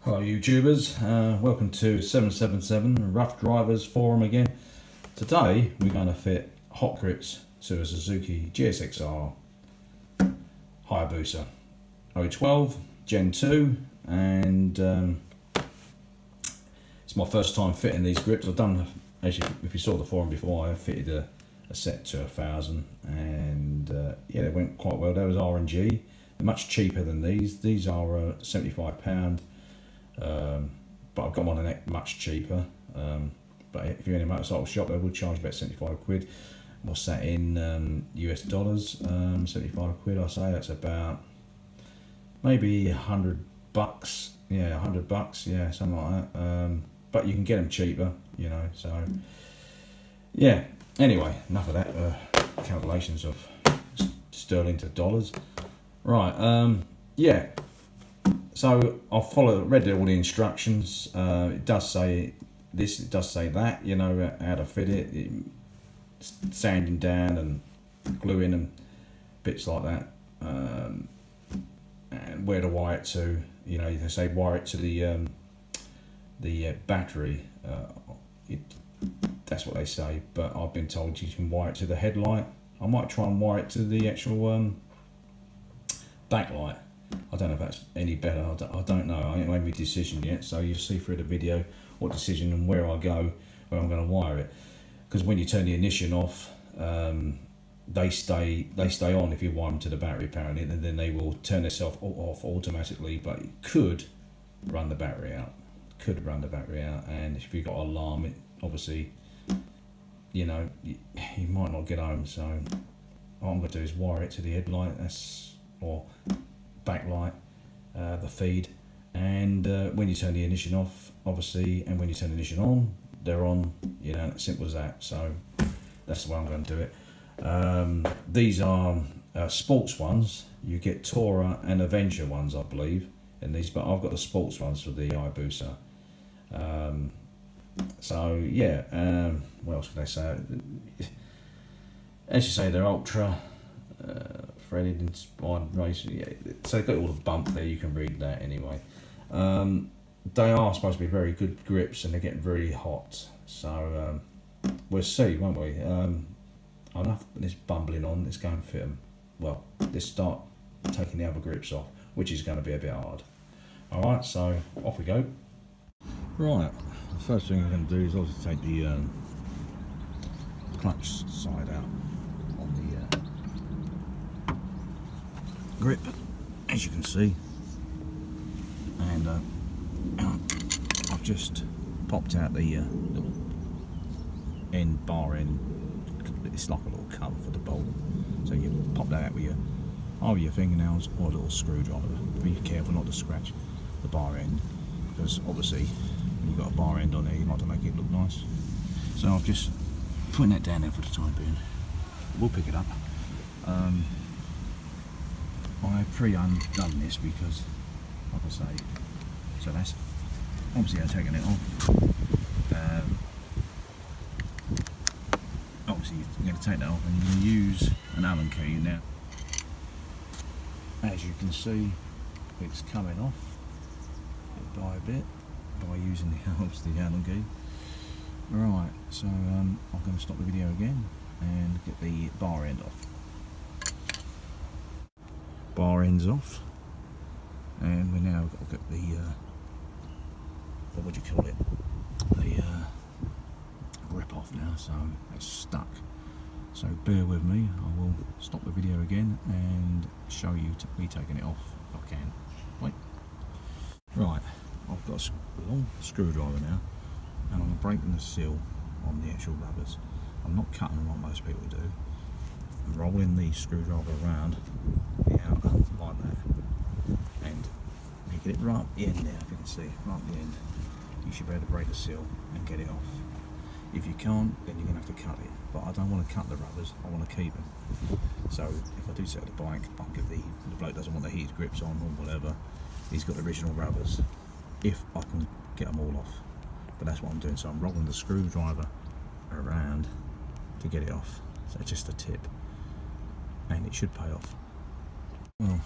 Hello YouTubers, welcome to 777 Rough Drivers Forum again. Today we're going to fit Hotgrips to a Suzuki GSXR Hayabusa 012 Gen 2, and it's my first time fitting these grips. I've done, as if you saw the forum before, I fitted a set to 1000, and yeah, they went quite well. There was R&G. They're much cheaper than these. These are £75. But I've got one on it much cheaper. But if you're in a motorcycle shop, they would charge about 75 quid. What's that in US dollars? 75 quid, I say that's about maybe $100. Yeah, $100. Yeah, something like that. But you can get them cheaper, you know. So yeah. Anyway, enough of that. Calculations of sterling to dollars. Right. Yeah. So I've read all the instructions. It does say this, it does say that, you know, how to fit it, sanding down and gluing and bits like that, and where to wire it to. You know, they say wire it to the battery. That's what they say, but I've been told you can wire it to the headlight. I might try and wire it to the actual backlight. I don't know if that's any better. I don't know. I haven't made my decision yet, so you'll see through the video what decision and where I go, where I'm going to wire it. Because when you turn the ignition off, they stay on if you wire them to the battery apparently, and then they will turn themselves off automatically. But it could run the battery out. And if you've got an alarm, it obviously, you know, you might not get home. So what I'm going to do is wire it to the headlight. Or backlight, the feed, and when you turn the ignition off, obviously, and when you turn the ignition on, they're on. You know, as simple as that. So that's the way I'm going to do it. These are sports ones. You get Tourer and Avenger ones, I believe, in these, but I've got the sports ones for the Hayabusa. So yeah, what else can I say? As you say, they're ultra. Threaded inspired racing, yeah. So they've got all the bump there, you can read that anyway. They are supposed to be very good grips and they're getting very hot, so we'll see, won't we? Enough of this bumbling on, let's go and fit them. Well, let's start taking the other grips off, which is going to be a bit hard. Alright, so off we go. Right, the first thing I'm going to do is obviously take the clutch side out on the grip, as you can see, and I've just popped out the little bar end. It's like a little cover for the bolt, so you pop that out with your fingernails or a little screwdriver. Be careful not to scratch the bar end, because obviously when you've got a bar end on there, you like to make it look nice. So I'm just putting that down there for the time being. We'll pick it up. I've pre-undone this because, like I say, so that's obviously I've taken it off. Obviously you're going to take that off and you can use an Allen key. Now, as you can see, it's coming off bit by bit by using the Allen key. Right, so I'm going to stop the video again and get the bar end off. Bar ends off, and we now got to get the what do you call it, the grip off now, so it's stuck. So bear with me, I will stop the video again and show you me taking it off if I can. Wait. Right, I've got a long screwdriver now, and I'm breaking the seal on the actual rubbers. I'm not cutting them like most people do. I'm rolling the screwdriver around the outer like that, and making it right at the end there. If you can see, right at the end, you should be able to break the seal and get it off. If you can't, then you're going to have to cut it. But I don't want to cut the rubbers, I want to keep them. So if I do set the bike, I'll give the bloke doesn't want the heated grips on or whatever, he's got the original rubbers, if I can get them all off. But that's what I'm doing, so I'm rolling the screwdriver around to get it off. So just a tip, and it should pay off. Well,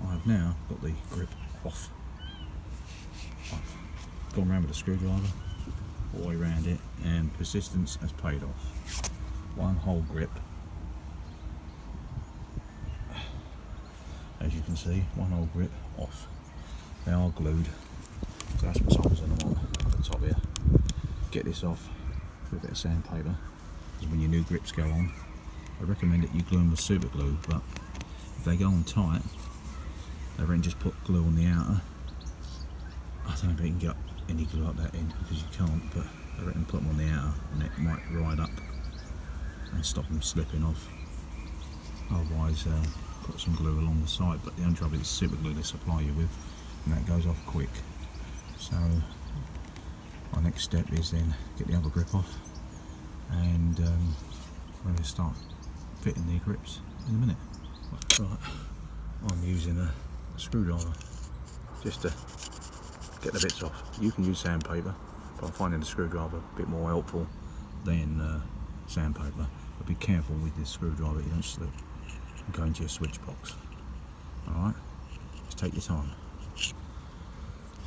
I've now got the grip off. I've gone around with a screwdriver all the way around it, and persistence has paid off. One whole grip, as you can see, one whole grip off. They are glued, so that's what's holding them on at the top here. Get this off with a bit of sandpaper, because when your new grips go on, I recommend that you glue them with super glue, but if they go on tight, they reckon just put glue on the outer. I don't know if you can get any glue up that end, because you can't, but I reckon put them on the outer and it might ride up and stop them slipping off. Otherwise put some glue along the side, but the only trouble is super glue they supply you with, and that goes off quick. So my next step is then get the other grip off, and we're going to start fitting the grips in a minute. Right, I'm using a screwdriver just to get the bits off. You can use sandpaper, but I'm finding the screwdriver a bit more helpful than sandpaper. But be careful with this screwdriver, you don't slip and go into your switch box. Alright, just take your time.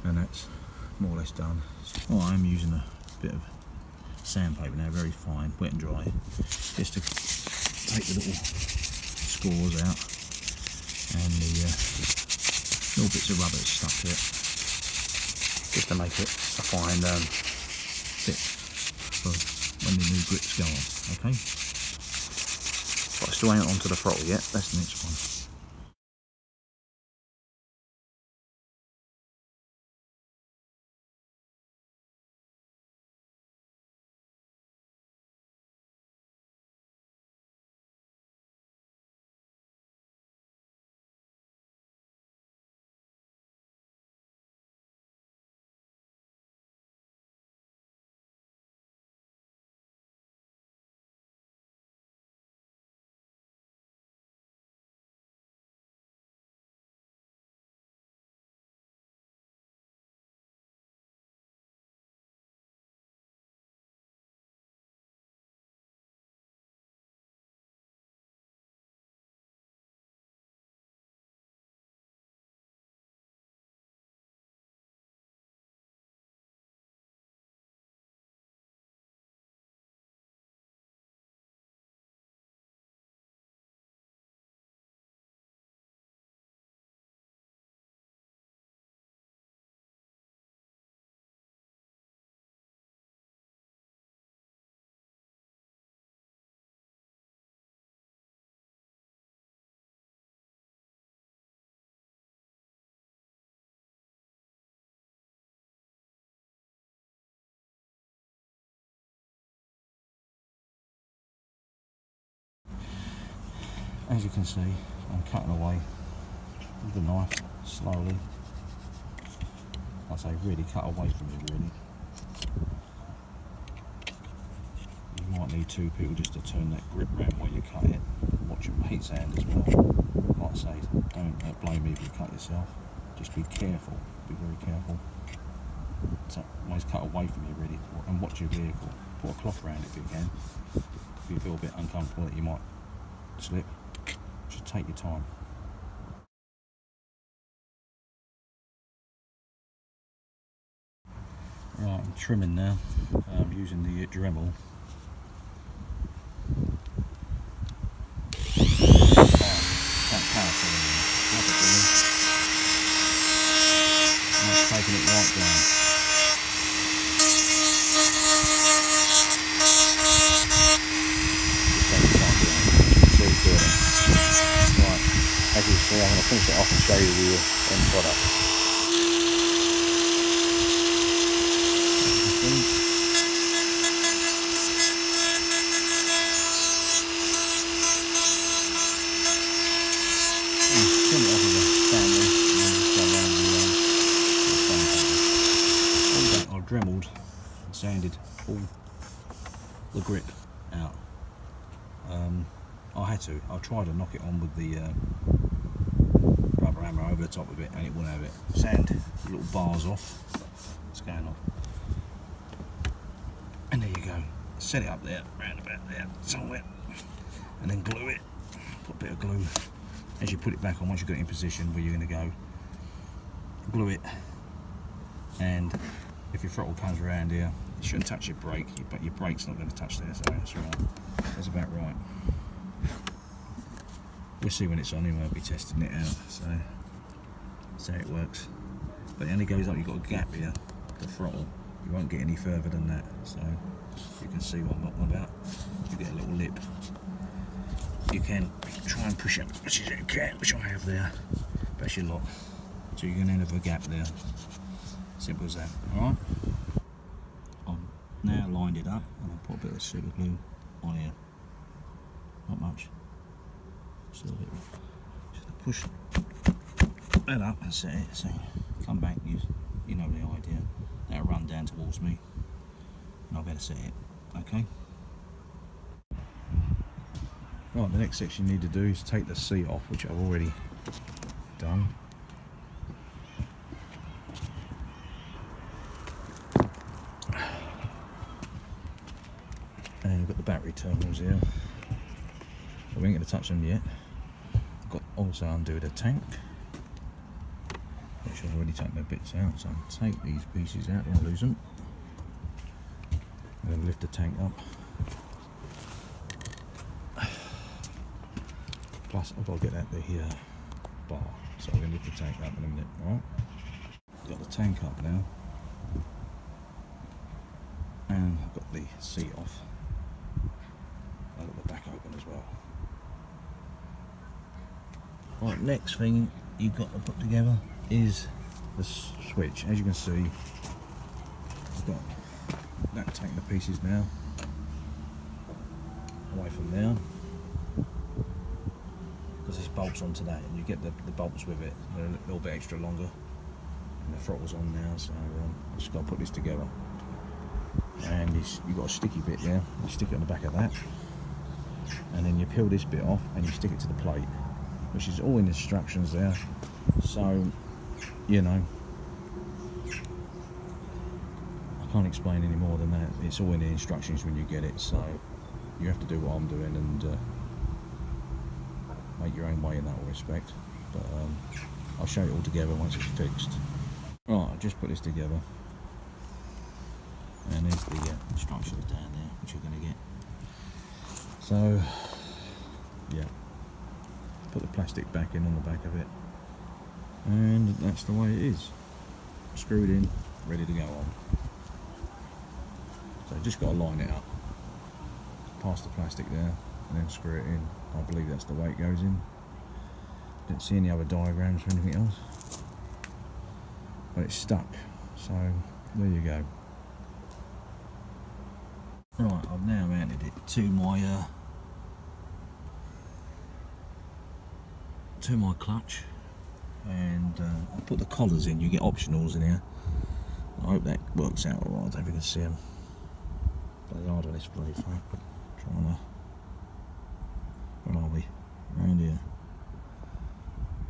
And that's more or less done. Oh, I'm using a bit of sandpaper now, very fine, wet and dry, just to take the little scores out and the little bits of rubber that's stuck to it, just to make it a fine fit for when the new grips go on. Okay, but I still ain't onto the throttle yet. That's the next one. As you can see, I'm cutting away with the knife slowly. I say really cut away from it really. You might need two people just to turn that grip round while you cut it. Watch your mate's hand as well. Like I say, don't blame me if you cut yourself. Just be careful, be very careful. So always cut away from you really, and watch your vehicle. Put a cloth around it if you can. If you feel a bit uncomfortable that you might slip, just take your time. Right, I'm trimming now. I'm using the Dremel. Taking it right down. Right, as you see, I'm going to finish it off and show you the end product. Trim it off with a sander and then just go around the I've dremeled and sanded all the grip out. I had to. I tried to knock it on with the rubber hammer over the top of it and it wouldn't have it. Sand the little bars off. It's going off. And there you go. Set it up there, round about there, somewhere. And then glue it. Put a bit of glue. As you put it back on, once you've got it in position where you're going to go, glue it And if your throttle comes around here, you shouldn't touch your brake, but your brake's not going to touch there, so that's right. That's about right. We'll see when it's on anyway, I'll be testing it out, so see how it works. But it only goes up, you've got a gap here, the throttle. You won't get any further than that, so you can see what I'm talking about. You get a little lip. You can try and push it as much as you can, which I have there. That's your lot. So you're going to end up with a gap there. Simple as that. Alright? I've now lined it up and I'll put a bit of super glue on here. Not much. Just a little bit. Just push that up and set it. So come back, you know the idea. That'll run down towards me. And I'll better set it. Okay? Right, the next section you need to do is take the seat off, which I've already done. And we've got the battery terminals here. So we ain't going to touch them yet. I've got also undo the tank, which I've already taken the bits out. So I'll take these pieces out, don't lose them. I'm going to lift the tank up. Plus I've got to get out the bar, so I'm going to lift the tank up in a minute. Alright, got the tank up now, and I've got the seat off. I've got the back open as well. Right, next thing you've got to put together is the switch. As you can see, I've got that taking the pieces now away from there. There's bolts onto that, and you get the bolts with it. They're a little bit extra longer, and the throttle's on now, so I've just got to put this together. And you've got a sticky bit there. You stick it on the back of that, and then you peel this bit off and you stick it to the plate, which is all in the instructions there. So, you know, I can't explain any more than that. It's all in the instructions when you get it, so you have to do what I'm doing and make your own way in that respect. But I'll show it all together once it's fixed. Right, I'll just put this together, and there's the instructions down there which you're going to get. So yeah, put the plastic back in on the back of it, and that's the way it is, screwed in, ready to go on. So just got to line it up past the plastic there and then screw it in. I believe that's the way it goes in. Didn't see any other diagrams or anything else, but it's stuck, so there you go. Right, I've now mounted it to my clutch, and I'll put the collars in. You get optionals in here. I hope that works out alright. I don't know if you can see them. Play hard on this bloody phone. Trying to. Where are we? Around here.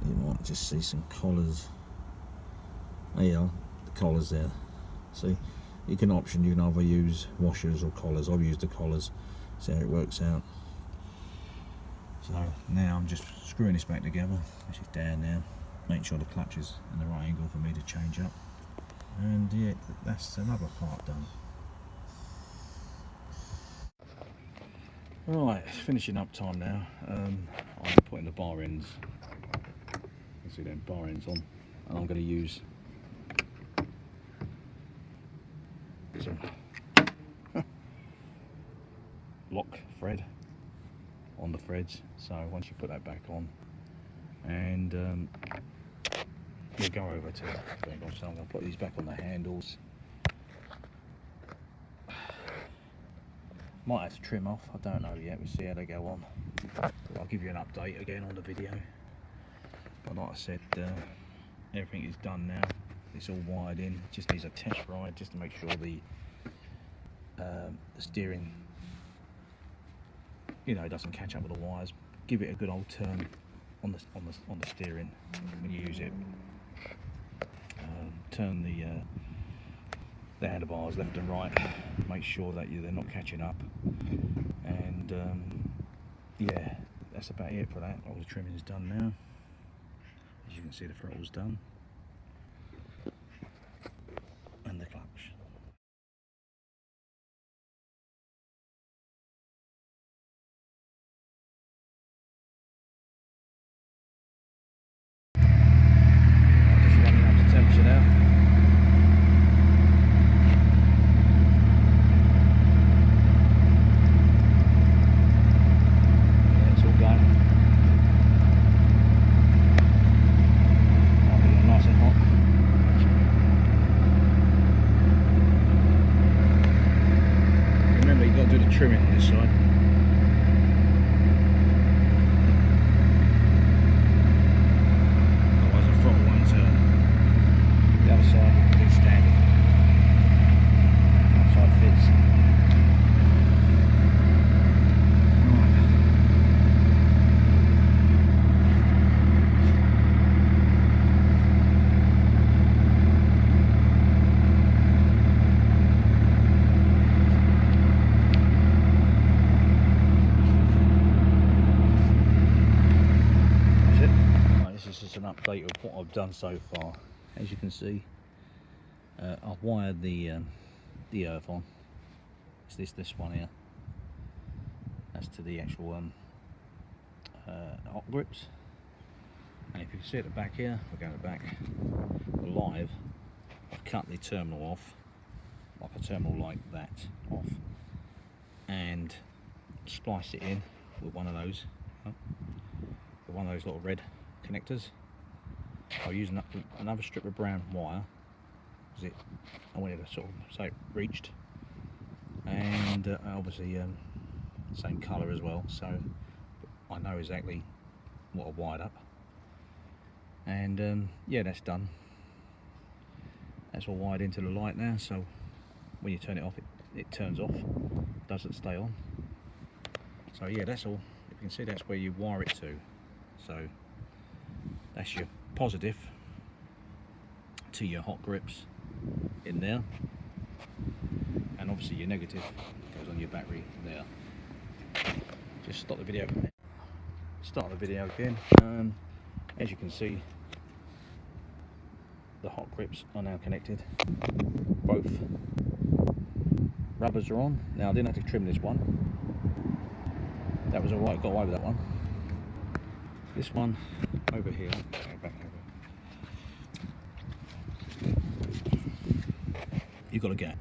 You might just see some collars. There you are, the collars there. See, you can either use washers or collars. I've used the collars, see how it works out. So now I'm just screwing this back together, which is down now. Make sure the clutch is in the right angle for me to change up. And yeah, that's another part done. Right, finishing up time now. I'm putting the bar ends. You see them bar ends on, and I'm going to use some lock thread on the threads. So once you put that back on, and we'll go over to the thing. So I'm going to put these back on the handles. Might have to trim off, I don't know yet, we'll see how they go on. I'll give you an update again on the video. But like I said, everything is done now. It's all wired in. It just needs a test ride just to make sure the steering, you know, doesn't catch up with the wires. Give it a good old turn on the steering when you use it. Turn the handlebars left and right, make sure that they're not catching up, and yeah, that's about it for that. All the trimming is done now. As you can see, the throttle's done. an update of what I've done so far. As you can see, I've wired the earth on. It's this one here. That's to the actual Hotgrips. And if you can see at the back here, we're going back live. I've cut the terminal off, like a terminal like that off, and spliced it in with one of those, little red connectors. I'll use another strip of brown wire because I wanted to sort of so it reached, and obviously same colour as well, so I know exactly what I wired up. And yeah, that's done. That's all wired into the light now, so when you turn it off, it turns off, doesn't stay on. So yeah, that's all. You can see that's where you wire it to. So that's your positive to your Hotgrips in there, and obviously your negative goes on your battery there. Just stop the video. Start the video again. As you can see, the Hotgrips are now connected. Both rubbers are on. Now I didn't have to trim this one. That was alright, got away with that one. This one over here, go back over. You've got a gap.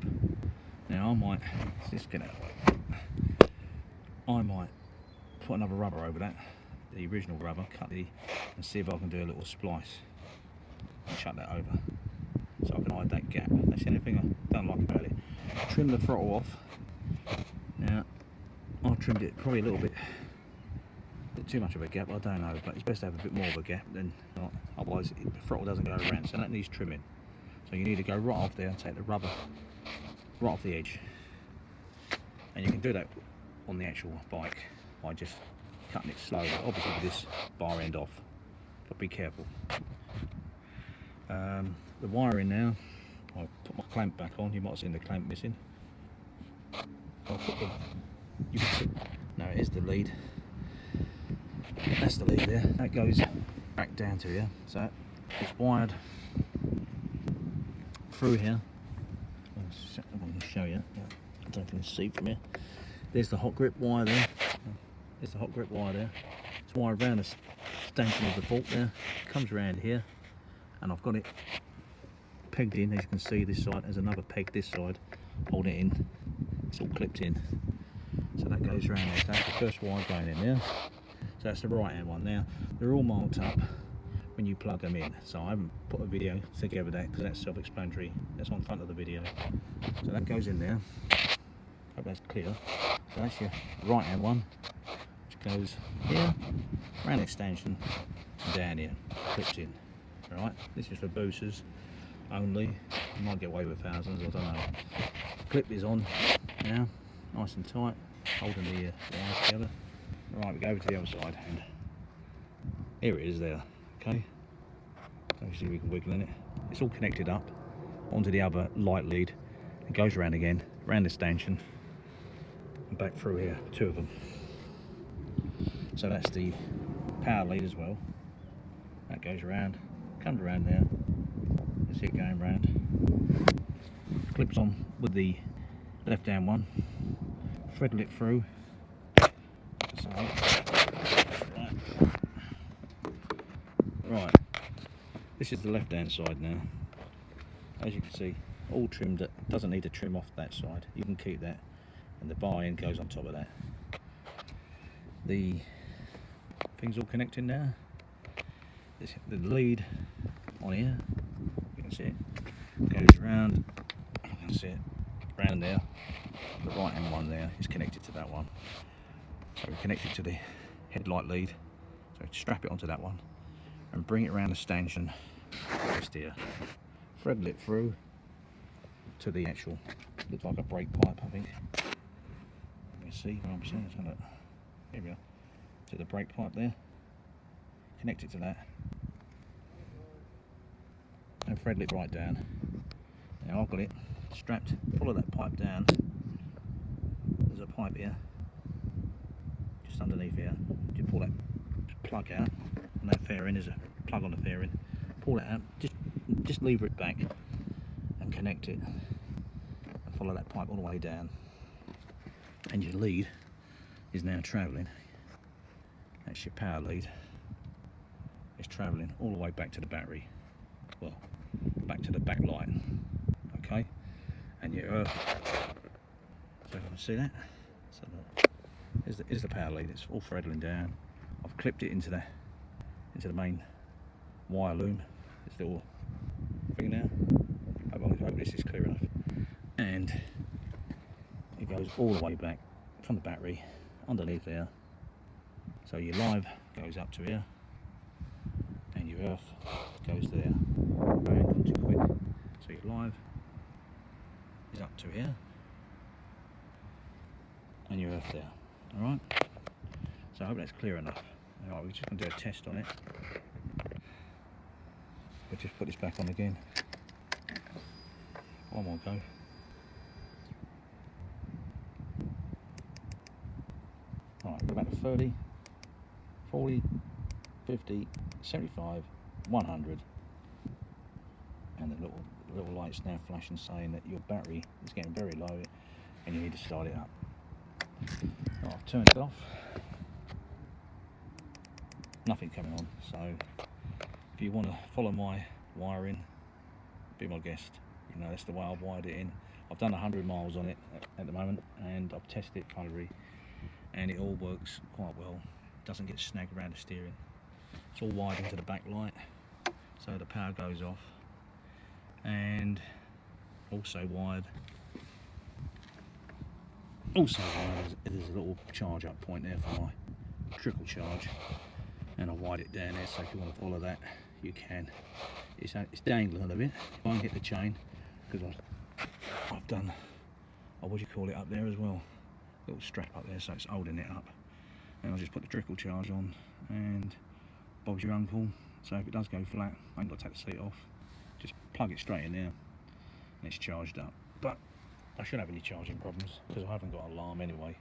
Now I might, just get out of the way. I might put another rubber over that, the original rubber, cut the, and see if I can do a little splice and shut that over, so I can hide that gap. That's the only thing I don't like about it. Trim the throttle off. Now I trimmed it probably a little bit too much of a gap, I don't know, but it's best to have a bit more of a gap than not, otherwise the throttle doesn't go around, so that needs trimming. So you need to go right off there and take the rubber right off the edge, and you can do that on the actual bike by just cutting it slowly, obviously with this bar end off, but be careful. The wiring now, I'll put my clamp back on. You might have seen the clamp missing. I'll put the, you can see, no, it is the lead. That's the lead there. That goes back down to here. So it's wired through here. I can show you. I don't know if you can see from here. There's the Hotgrip wire there. There's the Hotgrip wire there. It's wired around the stanchion of the bolt there. Comes around here, and I've got it pegged in. As you can see, this side there's another peg this side holding it in. It's all clipped in. So that goes around there. So that's the first wire going in there. So that's the right hand one. Now they're all marked up when you plug them in, so I haven't put a video together that because that's self-explanatory. That's on front of the video. So that goes in there. Hope that's clear. So that's your right hand one, which goes here, round extension, and down here, clipped in. Alright, this is for boosters only. You might get away with thousands, I don't know. Clip is on now, nice and tight, holding the wires together. Right, we go over to the other side, and here it is there, okay? Actually we can wiggle in it. It's all connected up onto the other light lead. It goes around again, around the stanchion, and back through here, two of them. So that's the power lead as well. That goes around, comes around there. You see it going round. Clips on with the left hand one. Threadle it through. So, right, this is the left hand side now. As you can see, all trimmed. It doesn't need to trim off that side. You can keep that, and the bar end goes on top of that. The thing's all connected now. The lead on here, you can see it goes around. You can see it round there. The right hand one there is connected to that one. So we connect it to the headlight lead. So strap it onto that one and bring it around the stanchion just here. Thread it through to the actual, looks like a brake pipe, I think. You can see what I'm saying. So look, here we are. To the brake pipe there. Connect it to that. And thread it right down. Now I've got it strapped. Follow that pipe down. There's a pipe here. Underneath here, you pull that plug out, and that fair end is a plug on the fairing, pull it out, just lever it back and connect it, and follow that pipe all the way down, and your lead is now travelling. That's your power lead. It's travelling all the way back to the battery, well, back to the back light, okay? And your earth, so you can see that. So here's the power lead. It's all threadling down. I've clipped it into the main wire loom. This little thing now. I hope this is clear enough. And it goes all the way back from the battery underneath there. So your live goes up to here, and your earth goes there. I ain't gone too quick. So your live is up to here, and your earth there. Alright? So I hope that's clear enough. Alright, we're just going to do a test on it. We'll just put this back on again. One more go. Alright, go back to 30, 40, 50, 75, 100. And the little light's now flashing saying that your battery is getting very low and you need to start it up. Right, I've turned it off. Nothing coming on, so if you want to follow my wiring, be my guest. You know, that's the way I've wired it in. I've done 100 miles on it at the moment, and I've tested it thoroughly, and it all works quite well. It doesn't get snagged around the steering. It's all wired into the back light, so the power goes off, and also wired there's a little charge up point there for my trickle charge, and I wired it down there, so if you want to follow that you can. It's dangling a bit. If I can hit the chain, because I've done what do you call it up there as well, little strap up there, so it's holding it up, and I'll just put the trickle charge on, and Bob's your uncle. So if it does go flat, I ain't got to take the seat off, just plug it straight in there and it's charged up. But I shouldn't have any charging problems because I haven't got an alarm anyway.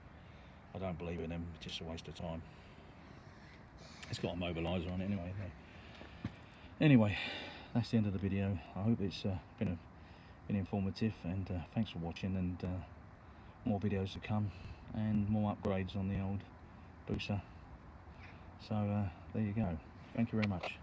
I don't believe in them, it's just a waste of time. It's got a mobiliser on it anyway. Anyway, that's the end of the video. I hope it's been informative, and thanks for watching, and more videos to come and more upgrades on the old Busa. So there you go. Thank you very much.